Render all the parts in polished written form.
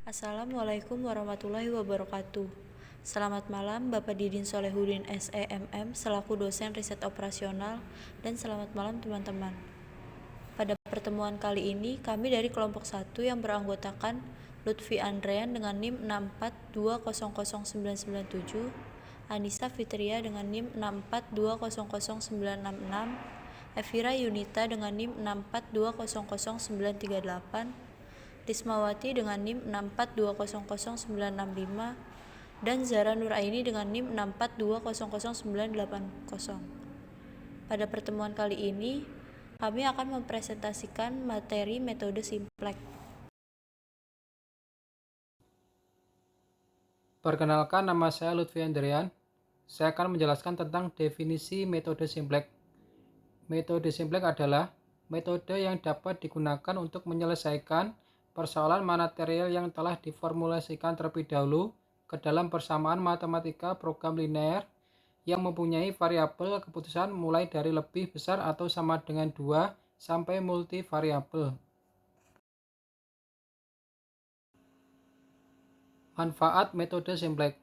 Assalamualaikum warahmatullahi wabarakatuh. Selamat malam Bapak Didin Solehudin SEMM selaku dosen riset operasional, dan selamat malam teman-teman. Pada pertemuan kali ini kami dari kelompok 1 yang beranggotakan Lutfi Andrean dengan NIM 642000997, Anissa Fitria dengan NIM 642000966, Evira Yunita dengan NIM 642000938, Rismawati dengan NIM 642000965, dan Zara Nuraini dengan NIM 642000980. Pada pertemuan kali ini, kami akan mempresentasikan materi metode simplex. Perkenalkan, nama saya Lutfi Andrean. Saya akan menjelaskan tentang definisi metode simplex. Metode simplex adalah metode yang dapat digunakan untuk menyelesaikan persoalan material yang telah diformulasikan terlebih dahulu ke dalam persamaan matematika program linear yang mempunyai variabel keputusan mulai dari lebih besar atau sama dengan 2 sampai multivariabel. Manfaat metode simplex.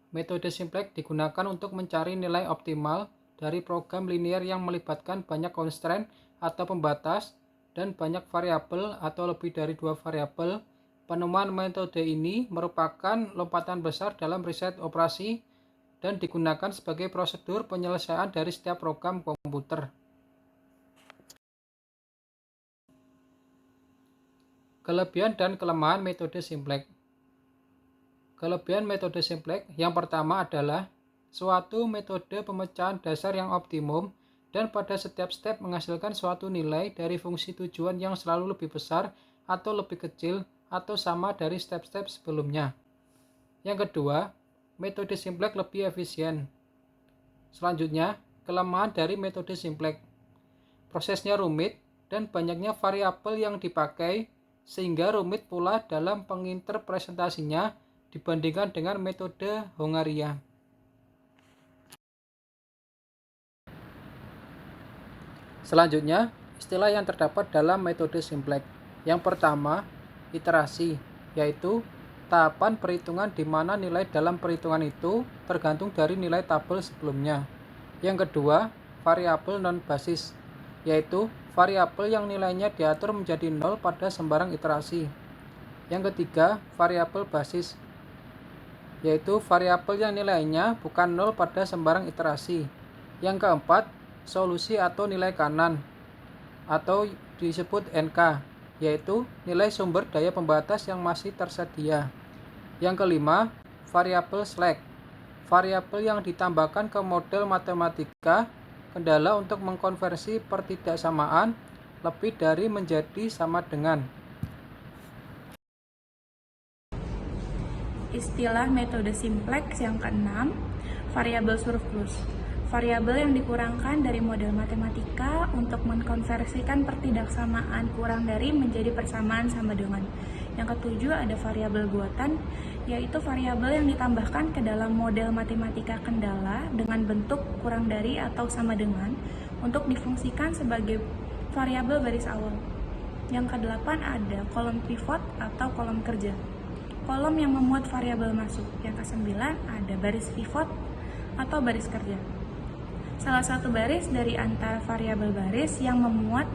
Metode simplex digunakan untuk mencari nilai optimal dari program linear yang melibatkan banyak constraint atau pembatas dan banyak variabel atau lebih dari 2 variabel. Penemuan metode ini merupakan lompatan besar dalam riset operasi dan digunakan sebagai prosedur penyelesaian dari setiap program komputer. Kelebihan dan kelemahan metode simplex. Kelebihan metode simplex yang pertama adalah suatu metode pemecahan dasar yang optimum dan pada setiap step menghasilkan suatu nilai dari fungsi tujuan yang selalu lebih besar atau lebih kecil atau sama dari step-step sebelumnya. Yang kedua, metode simplex lebih efisien. Selanjutnya, kelemahan dari metode simplex. Prosesnya rumit dan banyaknya variabel yang dipakai sehingga rumit pula dalam penginterpretasinya dibandingkan dengan metode Hongaria. Selanjutnya, istilah yang terdapat dalam metode simplex. Yang pertama, iterasi, yaitu tahapan perhitungan di mana nilai dalam perhitungan itu tergantung dari nilai tabel sebelumnya. Yang kedua, variabel non-basis, yaitu variabel yang nilainya diatur menjadi 0 pada sembarang iterasi. Yang ketiga, variabel basis, yaitu variabel yang nilainya bukan 0 pada sembarang iterasi. Yang keempat, solusi atau nilai kanan, atau disebut NK, yaitu nilai sumber daya pembatas yang masih tersedia. Yang kelima, variabel slack, variabel yang ditambahkan ke model matematika kendala untuk mengkonversi pertidaksamaan lebih dari menjadi sama dengan. Istilah metode simplex yang keenam, variabel surplus. Variabel yang dikurangkan dari model matematika untuk mengkonversikan pertidaksamaan kurang dari menjadi persamaan sama dengan. Yang ketujuh ada variabel buatan, yaitu variabel yang ditambahkan ke dalam model matematika kendala dengan bentuk kurang dari atau sama dengan untuk difungsikan sebagai variabel baris awal. Yang kedelapan ada kolom pivot atau kolom kerja, kolom yang memuat variabel masuk. Yang kesembilan ada baris pivot atau baris kerja, salah satu baris dari antara variabel baris yang memuat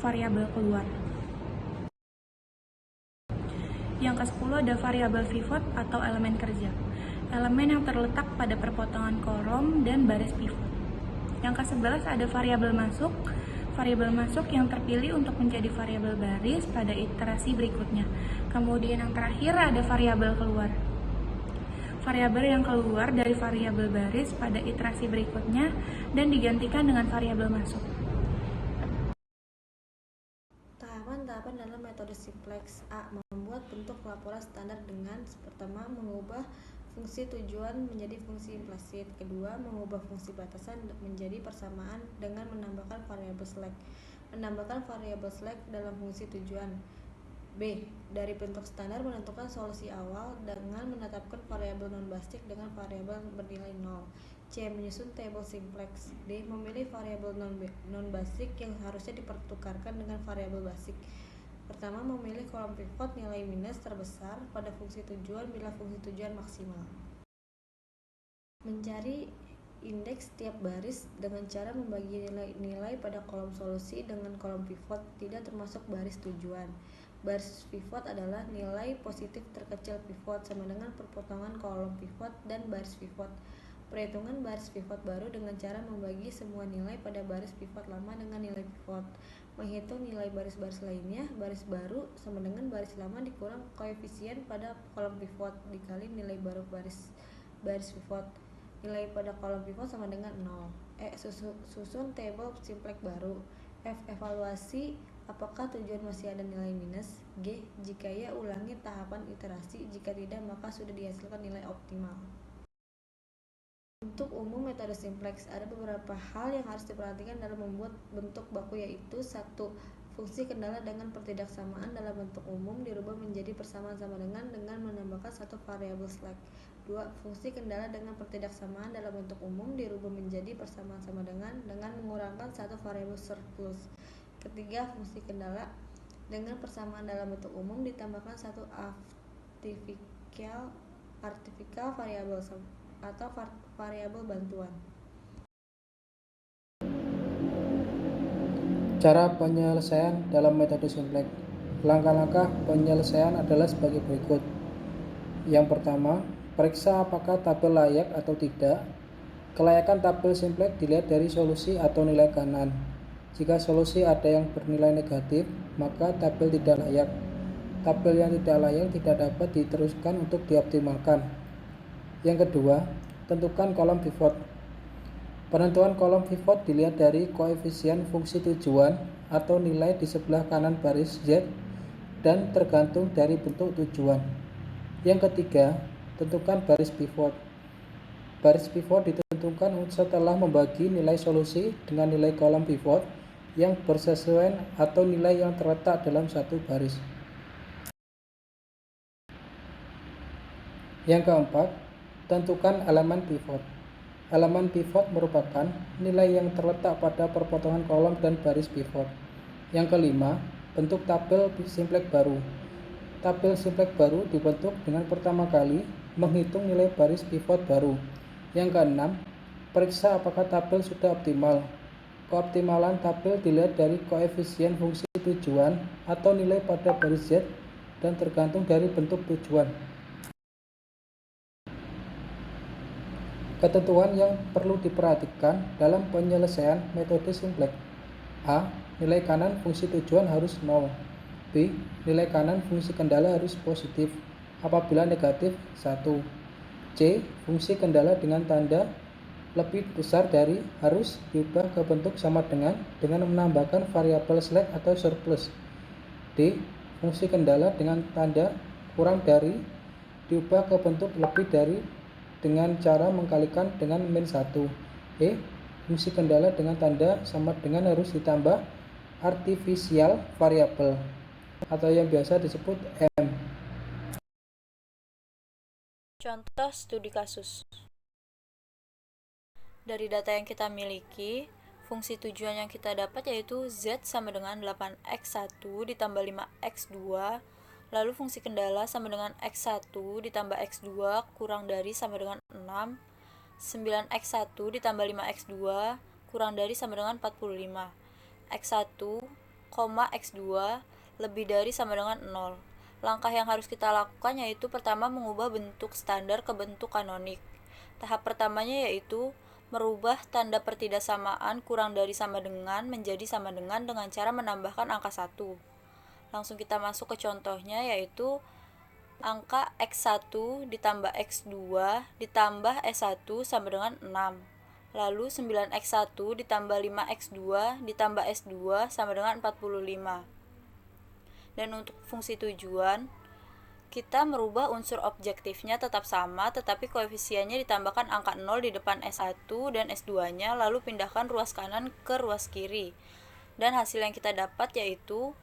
variabel keluar. Yang ke-10 ada variabel pivot atau elemen kerja, elemen yang terletak pada perpotongan kolom dan baris pivot. Yang ke-11 ada variabel masuk, variabel masuk yang terpilih untuk menjadi variabel baris pada iterasi berikutnya. Kemudian yang terakhir ada variabel keluar, variabel yang keluar dari variabel baris pada iterasi berikutnya dan digantikan dengan variabel masuk. Tahapan-tahapan dalam metode simplex. A. Membuat bentuk laporan standar dengan pertama mengubah fungsi tujuan menjadi fungsi implicit. Kedua, mengubah fungsi batasan menjadi persamaan dengan menambahkan variabel slack. Menambahkan variabel slack dalam fungsi tujuan. B. Dari bentuk standar menentukan solusi awal dengan menetapkan variabel non-basic dengan variabel bernilai 0. C. Menyusun table simplex. D. Memilih variabel non-basic yang harusnya dipertukarkan dengan variabel basic. Pertama, memilih kolom pivot nilai minus terbesar pada fungsi tujuan bila fungsi tujuan maksimal. Mencari indeks tiap baris dengan cara membagi nilai pada kolom solusi dengan kolom pivot tidak termasuk baris tujuan. Baris pivot adalah nilai positif terkecil pivot sama dengan perpotongan kolom pivot dan baris pivot. Perhitungan baris pivot baru dengan cara membagi semua nilai pada baris pivot lama dengan nilai pivot. Menghitung nilai baris-baris lainnya, baris baru sama dengan baris lama dikurang koefisien pada kolom pivot dikali nilai baru baris pivot. Nilai pada kolom pivot sama dengan 0. Susun table simplex baru. F. Evaluasi apakah tujuan masih ada nilai minus. G. Jika ya, ulangi tahapan iterasi. Jika tidak, maka sudah dihasilkan nilai optimal. Bentuk umum metode simplex. Ada beberapa hal yang harus diperhatikan dalam membuat bentuk baku, yaitu 1. Fungsi kendala dengan pertidaksamaan dalam bentuk umum dirubah menjadi persamaan sama dengan menambahkan satu variabel slack. 2. Fungsi kendala dengan pertidaksamaan dalam bentuk umum dirubah menjadi persamaan sama dengan mengurangkan satu variabel surplus. Ketiga, fungsi kendala dengan persamaan dalam bentuk umum ditambahkan satu artificial variabel atau variabel bantuan. Cara penyelesaian dalam metode simplex. Langkah-langkah penyelesaian adalah sebagai berikut. Yang pertama, periksa apakah tabel layak atau tidak. Kelayakan tabel simplex dilihat dari solusi atau nilai kanan. Jika solusi ada yang bernilai negatif, maka tabel tidak layak. Tabel yang tidak layak tidak dapat diteruskan untuk dioptimalkan. Yang kedua, tentukan kolom pivot. Penentuan kolom pivot dilihat dari koefisien fungsi tujuan atau nilai di sebelah kanan baris Z dan tergantung dari bentuk tujuan. Yang ketiga, tentukan baris pivot. Baris pivot ditentukan setelah membagi nilai solusi dengan nilai kolom pivot yang bersesuaian atau nilai yang terletak dalam satu baris. Yang keempat, tentukan elemen pivot. Elemen pivot merupakan nilai yang terletak pada perpotongan kolom dan baris pivot. Yang kelima, bentuk tabel simplex baru. Tabel simplex baru dibentuk dengan pertama kali menghitung nilai baris pivot baru. Yang keenam, periksa apakah tabel sudah optimal. Keoptimalan tabel dilihat dari koefisien fungsi tujuan atau nilai pada baris Z dan tergantung dari bentuk tujuan. Ketentuan yang perlu diperhatikan dalam penyelesaian metode simplex. A. Nilai kanan fungsi tujuan harus 0. B. Nilai kanan fungsi kendala harus positif. Apabila negatif, 1. C. Fungsi kendala dengan tanda lebih besar dari harus diubah ke bentuk sama dengan menambahkan variabel slack atau surplus. D. Fungsi kendala dengan tanda kurang dari diubah ke bentuk lebih dari dengan cara mengkalikan dengan min 1. E. Fungsi kendala dengan tanda sama dengan harus ditambah artificial variable atau yang biasa disebut M. Contoh studi kasus. Dari data yang kita miliki, fungsi tujuan yang kita dapat yaitu Z sama dengan 8x1 ditambah 5x2, lalu fungsi kendala sama dengan x1 ditambah x2 kurang dari sama dengan 6, 9x1 ditambah 5x2 kurang dari sama dengan 45, x1, x2 lebih dari sama dengan 0. Langkah yang harus kita lakukan yaitu pertama mengubah bentuk standar ke bentuk kanonik. Tahap pertamanya yaitu merubah tanda pertidaksamaan kurang dari sama dengan menjadi sama dengan cara menambahkan angka 1. Langsung kita masuk ke contohnya yaitu angka x1 ditambah x2 ditambah s1 sama dengan 6. Lalu 9x1 ditambah 5x2 ditambah s2 sama dengan 45. Dan untuk fungsi tujuan, kita merubah unsur objektifnya tetap sama, tetapi koefisiennya ditambahkan angka 0 di depan S1 dan S2-nya, lalu pindahkan ruas kanan ke ruas kiri. Dan hasil yang kita dapat yaitu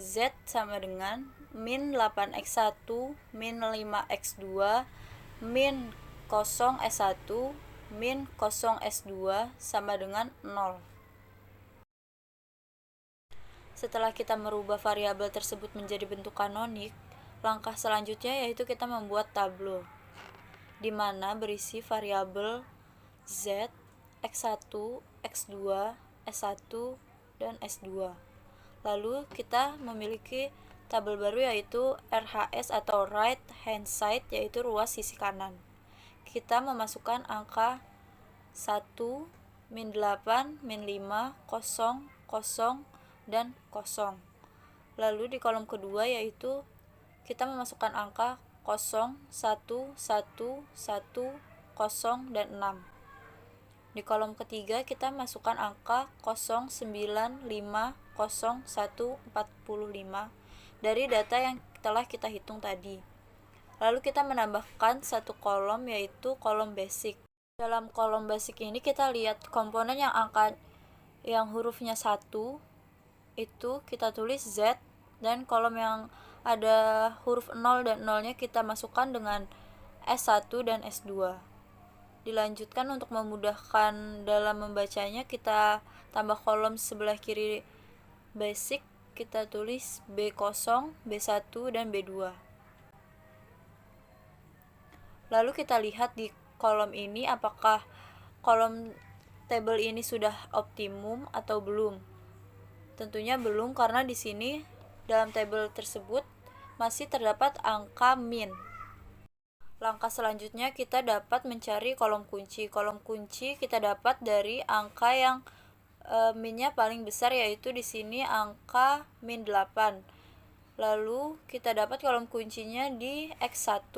Z sama dengan min 8x1 min 5x2 min 0S1 min 0S2 sama dengan 0. Setelah kita merubah variabel tersebut menjadi bentuk kanonik, langkah selanjutnya yaitu kita membuat tableau, di mana berisi variabel Z, X1, X2, S1, dan S2. Lalu kita memiliki tabel baru yaitu RHS atau right hand side, yaitu ruas sisi kanan. Kita memasukkan angka 1, min 8, min 5, 0, 0, dan 0. Lalu di kolom kedua yaitu kita memasukkan angka 0, 1, 1, 1, 0, dan 6. Di kolom ketiga kita masukkan angka 0, 9, 5, 0, 1, 45 dari data yang telah kita hitung tadi. Lalu kita menambahkan satu kolom yaitu kolom basic. Dalam kolom basic ini kita lihat komponen yang hurufnya 1 itu kita tulis Z, dan kolom yang ada huruf 0 dan 0-nya kita masukkan dengan S1 dan S2. Dilanjutkan untuk memudahkan dalam membacanya, kita tambah kolom sebelah kiri basic, kita tulis B0, B1, dan B2. Lalu kita lihat di kolom ini apakah kolom tabel ini sudah optimum atau belum. Tentunya belum, karena di sini dalam tabel tersebut masih terdapat angka min. Langkah selanjutnya kita dapat mencari kolom kunci. Kolom kunci kita dapat dari angka yang minnya paling besar, yaitu di sini angka min 8. Lalu kita dapat kolom kuncinya di X1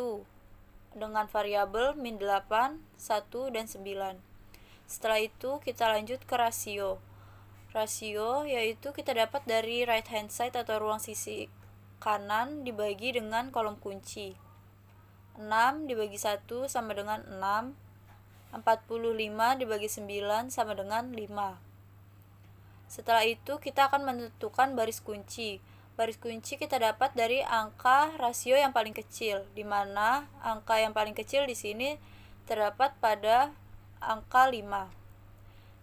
dengan variabel min 8, 1, dan 9. Setelah itu kita lanjut ke rasio. Rasio yaitu kita dapat dari right hand side atau ruang sisi kanan dibagi dengan kolom kunci. 6 dibagi 1 sama dengan 6. 45 dibagi 9 sama dengan 5. Setelah itu kita akan menentukan baris kunci. Baris kunci kita dapat dari angka rasio yang paling kecil, di mana angka yang paling kecil di sini terdapat pada angka 5.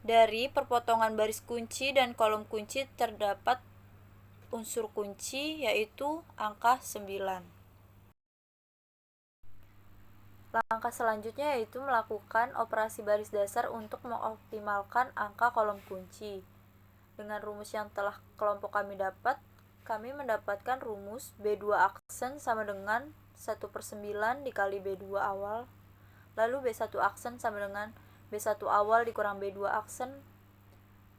Dari perpotongan baris kunci dan kolom kunci terdapat unsur kunci yaitu angka 9. Langkah selanjutnya yaitu melakukan operasi baris dasar untuk mengoptimalkan angka kolom kunci. Dengan rumus yang telah kelompok kami dapat, kami mendapatkan rumus B2 aksen sama dengan 1/9 dikali B2 awal, lalu B1 aksen sama dengan B1 awal dikurang B2 aksen,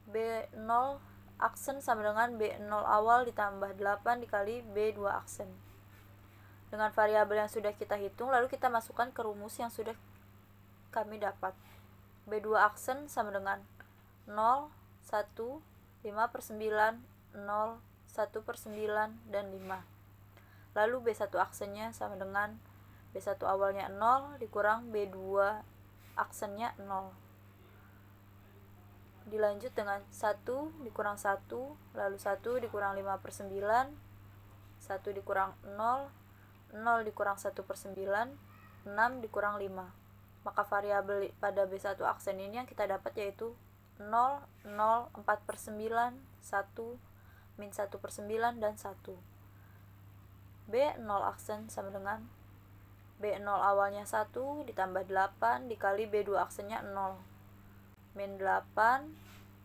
B0 aksen sama dengan B0 awal ditambah 8 dikali B2 aksen. Dengan variabel yang sudah kita hitung, lalu kita masukkan ke rumus yang sudah kami dapat. B2 aksen sama dengan 0, 1, 5/9, 0, 1/9, dan 5. Lalu B1 aksennya sama dengan B1 awalnya 0 dikurang B2 aksennya 0. Dilanjut dengan 1 dikurang 1, lalu 1 dikurang 5/9, 1 dikurang 0, 0 dikurang 1/9, 6 dikurang 5. Maka variabel pada B1 aksen ini yang kita dapat yaitu 0, 0, 4/9, 1, min 1/9, dan 1. B0 aksen sama dengan B0 awalnya 1 ditambah 8 dikali B2 aksennya 0. Min 8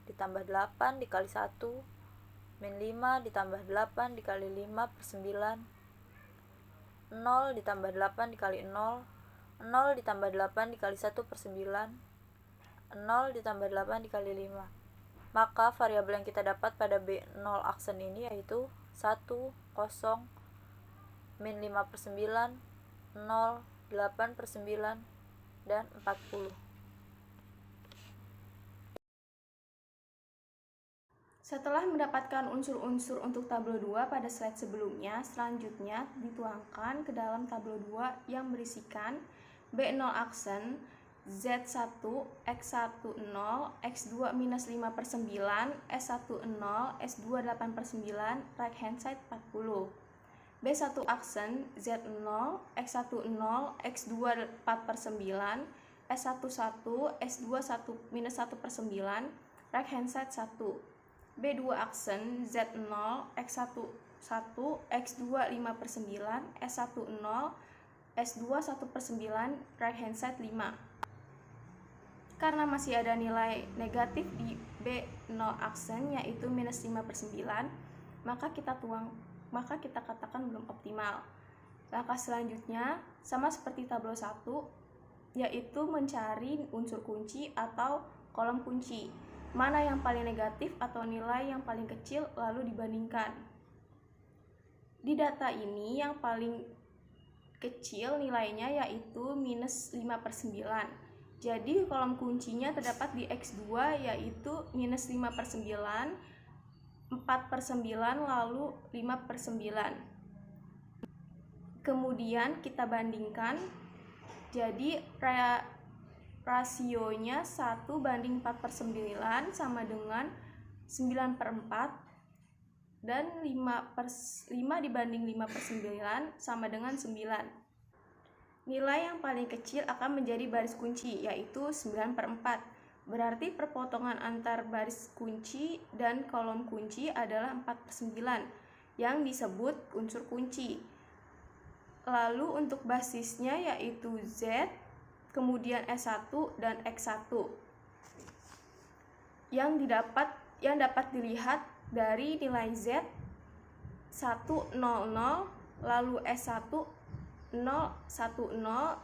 ditambah 8 dikali 1. Min 5 ditambah 8 dikali 5/9. 0 ditambah 8 dikali 0. 0 ditambah 8 dikali 1/9. 0 ditambah 8 dikali 5. Maka variabel yang kita dapat pada B0 aksen ini yaitu 1, 0, min 5/9, 0, 8/9, dan 40. Setelah mendapatkan unsur-unsur untuk tablo 2 pada slide sebelumnya, selanjutnya dituangkan ke dalam tablo 2 yang berisikan B0 aksen, Z1, X1 0, X2 minus 5 per 9, S1 0, S2 8 per 9, right hand side 40. B1 aksen, Z0, X1 0, X2 4 per 9, S1 1, S2 1 minus 1 per 9, right hand side 1. B2 aksen, Z0, X1 1, X2 5 per 9, S1 0, S2 1 per 9, right hand side 5. Karena masih ada nilai negatif di B0 aksen, yaitu minus 5 per 9, maka kita katakan belum optimal. Langkah selanjutnya sama seperti tablo 1, yaitu mencari unsur kunci atau kolom kunci. Mana yang paling negatif atau nilai yang paling kecil lalu dibandingkan. Di data ini yang paling kecil nilainya yaitu minus 5 per 9. Jadi kolom kuncinya terdapat di X2 yaitu minus 5 per 9, 4 per 9, lalu 5 per 9. Kemudian kita bandingkan, jadi rasionya 1 banding 4 per 9 sama dengan 9 per 4, dan 5 dibanding 5 per 9 sama dengan 9. Nilai yang paling kecil akan menjadi baris kunci, yaitu 9 per 4. Berarti perpotongan antar baris kunci dan kolom kunci adalah 4 per 9, yang disebut unsur kunci. Lalu untuk basisnya yaitu Z, kemudian S1 dan X1. Yang dapat dilihat dari nilai Z 1 0 0, lalu S1 0 1 0,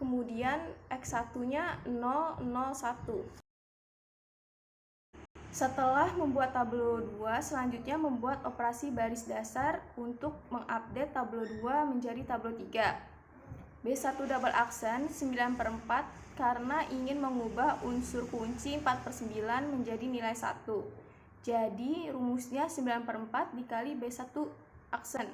kemudian X1-nya 0 0 1. Setelah membuat tablo 2, selanjutnya membuat operasi baris dasar untuk mengupdate tablo 2 menjadi tablo 3. B1 double aksen 9 per 4 karena ingin mengubah unsur kunci 4 per 9 menjadi nilai 1. Jadi rumusnya 9 per 4 dikali B1 aksen.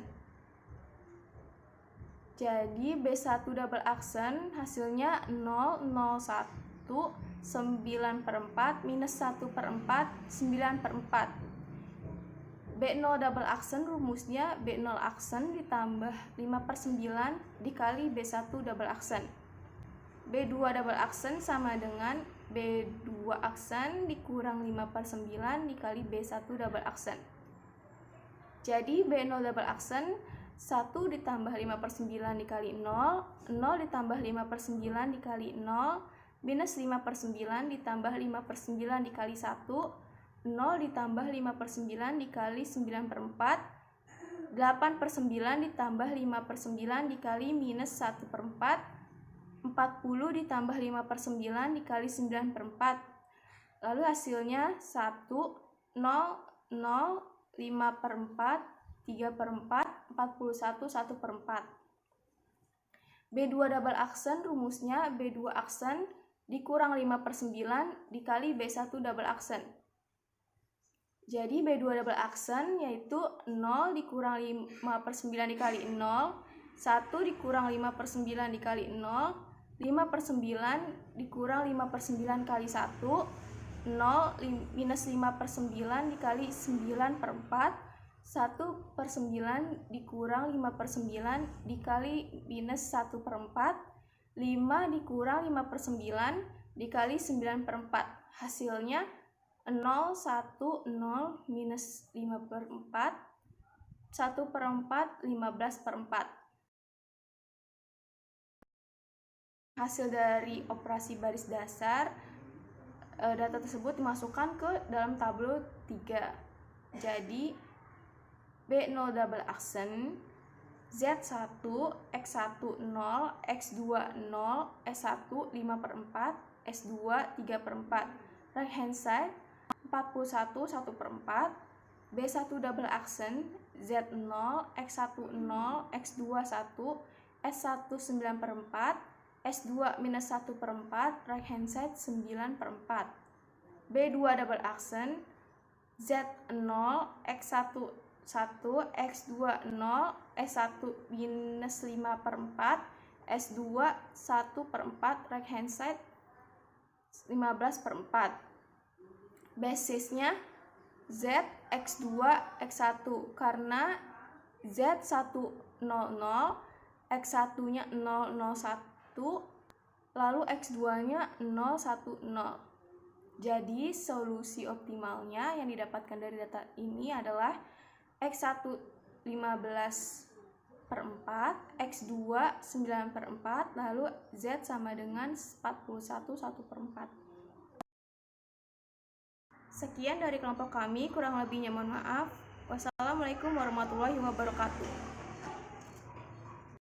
Jadi B1 double aksen hasilnya 0 0 1, 9 per 4 minus 1 per 4, 9 per 4. B0 double aksen rumusnya B0 aksen ditambah 5 per 9 dikali B1 double aksen. B2 double aksen sama dengan B2 aksen dikurang 5 per 9 dikali B1 double aksen. Jadi B0 double aksen 1 ditambah 5 per 9 dikali 0, 0 ditambah 5 per 9 dikali 0, minus 5 per 9 ditambah 5 per 9 dikali 1, 0 ditambah 5 per 9 dikali 9 per 4, 8 per 9 ditambah 5 per 9 dikali minus 1 per 4, 40 ditambah 5 per 9 dikali 9 per 4. Lalu hasilnya 1, 0, 0, 5 per 4, 3 per 4, 41, 1 per 4. B2 double aksen rumusnya B2 aksen dikurang 5 per 9 dikali B1 double aksen. Jadi B2 double aksen yaitu 0 dikurang 5 per 9 dikali 0, 1 dikurang 5 per 9 dikali 0, 5 per 9 dikurang 5 per 9 kali 1, 0 minus 5 per 9 dikali 9 per 4, 1 per 9 dikurang 5 per 9 dikali minus 1 per 4, 5 dikurang 5 per 9 dikali 9 per 4. Hasilnya 0, 1, 0, minus 5 per 4, 1 per 4, 15 per 4. Hasil dari operasi baris dasar, data tersut dimasukkan ke dalam tablo 3. Jadi B0 double aksen, Z1, X1 0, X2 0, S1 5 per 4, S2 3 per 4. Right hand side 41, 1 per 4. B1 double aksen, Z0, X1 0, X2 1, S1 9 per 4, S2 minus 1 per 4, right hand side 9 per 4. B2 double aksen, Z0, X1 1, X2 0, S1 minus 5/4, S2 1/4, right hand side 15/4. Basisnya Z, X2, X1 karena Z1 00, X1-nya 001, lalu X2-nya 010. Jadi solusi optimalnya yang didapatkan dari data ini adalah X1 15/4, X2 9/4, lalu Z sama dengan 41 1/4. Sekian dari kelompok kami, kurang lebihnya mohon maaf. Wassalamualaikum warahmatullahi wabarakatuh.